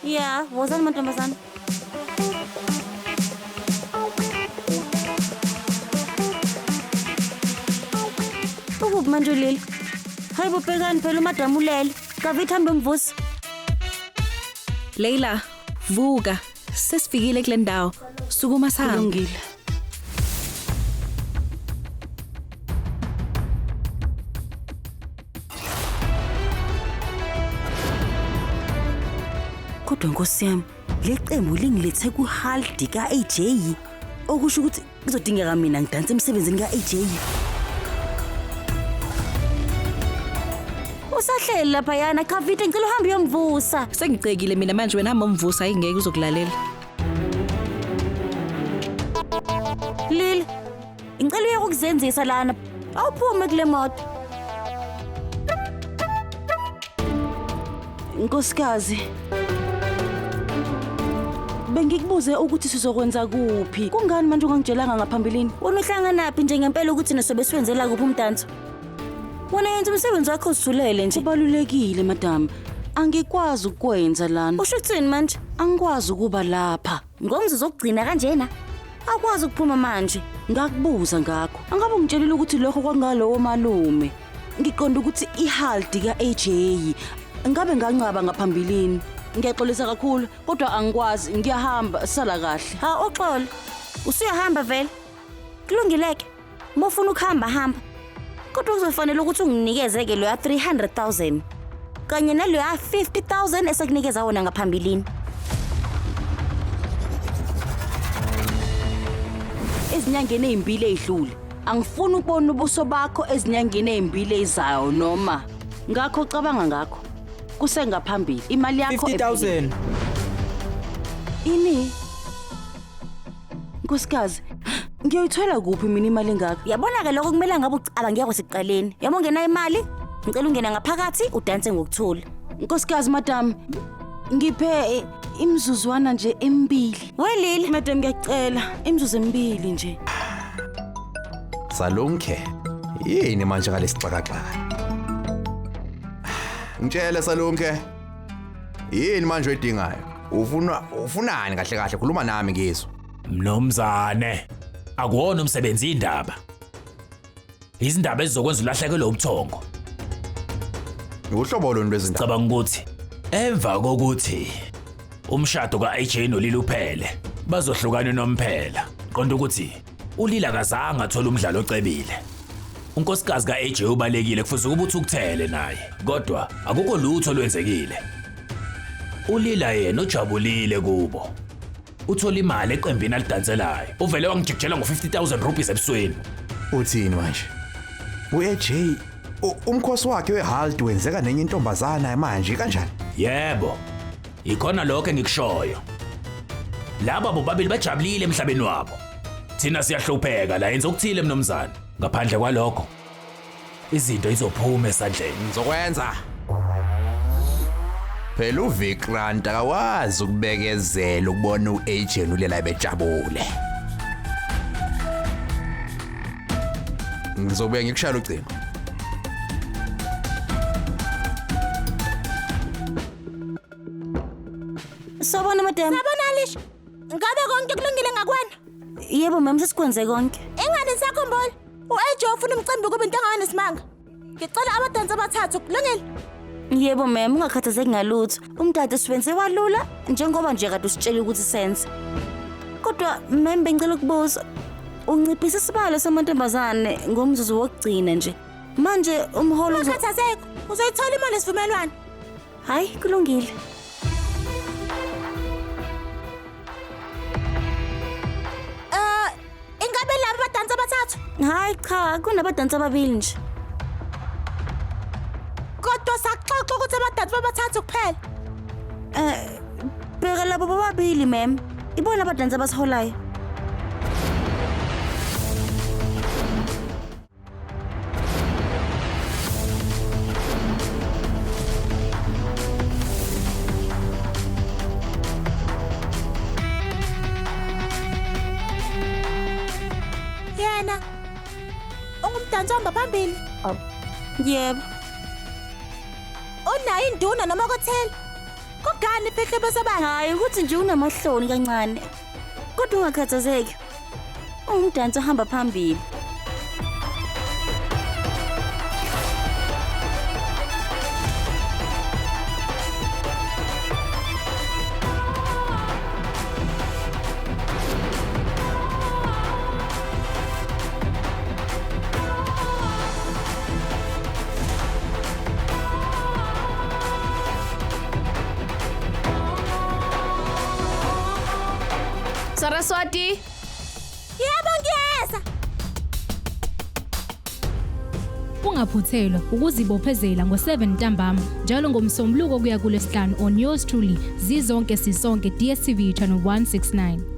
Yeah, wozani mantombazane. Ukuphi manje Lili? Hayi bobhekani phela uMadamu ulele. Kavithi hambe mvusi. Leila, vuka. Sesifikile kule ndawo. Sukuma sihamba. Kulungile. Kodwa Nkosi yami, le qembu lingilethe kuHaldi kaAJ. Okusho ukuthi kuzodingeka mina ngidanse emsebenzini kaAJ. Usahleli lapha yana Kavithi ngicela uhambe uyomvusa. Sengicekile mina manje wena hamba umvusa ayingeke uzokulalela. Lili, ngicela uye ukuzenzisa lana. Awuphume kule moto. Nkosikazi. Bengikubuze ukuthi sizokwenza kuphi. Kungani manje ungangitshelanga ngaphambilini? Wona uhlanganaphi nje ngempela ukuthi nasobe siwenzela kuphi umdanso? Wona yenza umsebenzi wakho usithulele nje. Kubalulekile madam. Angikwazi ukwenza lana. Usho ukuthini manje? Angikwazi ukuba lapha. Ngomzuzu okugcina kanjena. Akwazi ukuphuma manje. Ngakubuza ngakho. Angabe ungitshelile ukuthi lokho kwangalowo malume. Ngiqonda ukuthi iHaldi kaAJ. Ngabe ngancaba ngaphambilini. Ngiyaxolisa kakhulu kodwa angikwazi ngiyahamba sala kahle. Ha uxolo. Usuyahamba vele. Kulungileke. Mofuna ukuhamba hamba. Kodwa kuzofanele ukuthi unginikeze ke lo ya 300,000. Kanye nalo ya 50,000 esekunikeza wona ngaphambilini. Ezinyangeni ezimbili ezidlule angifuni ukubona ubuso bakho ezinyangeni ezimbili ezayo noma ngakho cabanga ngakho kusengaphambili imali yakho 50,000. Ini Nkosikazi ngiyoyithola kuphi mina imali engaka? Yabona ke lokho kumele ngabe ucaba ngiyakho siqaleni. Yabo ngena imali, ngicela ungena ngaphakathi udanse ngokuthula. Nkosikazi madam ngiphe imizuzwana nje emibili. Welili, Madam ngiyacela imizuzu emibili nje. Salonke. Yini manje ngalesixakaxaka? Ngitshele Salonke. Yini manje oyidingayo? Ufunani kahle kahle khuluma nami ngizwe. Mnomzane, akuwona umsebenzi indaba. Izindaba ezizokwenza ulahlekelwe ubuthongo. Uhlobo loni lwezindaba? Cabanga ukuthi emva kokuthi umshado kaAJ noLili uphele, bazohlukana nomphela. Qonda ukuthi uLili akazange athola umdlalo ocebile. Unkosikazi kaAJ ubalekile kufuze ukuthi ukuthele naye, kodwa akukho lutho olwenzekile. uLili yena ujabulile kubo. Uthola imali eqembini alidanselayo. Uvele wangijikjela ngo50,000 rupees ebusweni. Uthini manje? uAJ umkhosi wakhe weHaldi wenzeka nenye intombazana manje kanjani? Yebo. Ikhona lokho engikushoyo. Laba bobabili bajabulile emhlabeni wabo. Thina siyahlupheka la yenza ukuthile mnomzana. Ngaphandle kwalokho izinto izophuma esandleni. Ngizokwenza. Phela uVikrant akawazi ukubekezela ukubona uAJ noLila bejabule. Ngizobuya ngikushaya ucingo. Sawubona madam. Sabona Alisha. Ngabe konke kulungile ngakwena? Yebo mama sesikwenze konke. Ingane sakhumbula. uAJ ufuna umcimbi kube into engane simanga. Ngicela abadansi abathathu kulungile. Yebo mama ungakhathazeki ngalutho. Umdade siwenze walula njengoba nje kade usitshela ukuthi senze. Kodwa mama bengicela ukubuza. Unciphisa isibalo samantombazane ngomzuzu wokugcina nje. Manje umholo Ungakhathazeki. Uzoyithola imali esivumelwano. Hayi kulungile. Ingabe laba abadansi abathathu? Hayi cha kunabadansi ababili nje. Kodwa saxoxa ukuthi abadansi babathathu kuphela. Bheka labo bobabili ma'am. Ibona abadansi abasiholayo. Yena. Ungumdansi ohamba phambili. Yebo. Unayo induna noma kothela? Kugani fihle besabanga? Hayi ukuthi nje unamahloni kancane. Kodwa ungakhathazeki. Umdansi ohamba phambili. Saraswati, Yebo ngiyeza. Ungaphuthelwa ukuzibophezela ngo7 ntambama njalo ngomsombuluko kuya kuLesihlanu on yours truly zizonke sisonke DStv channel 169.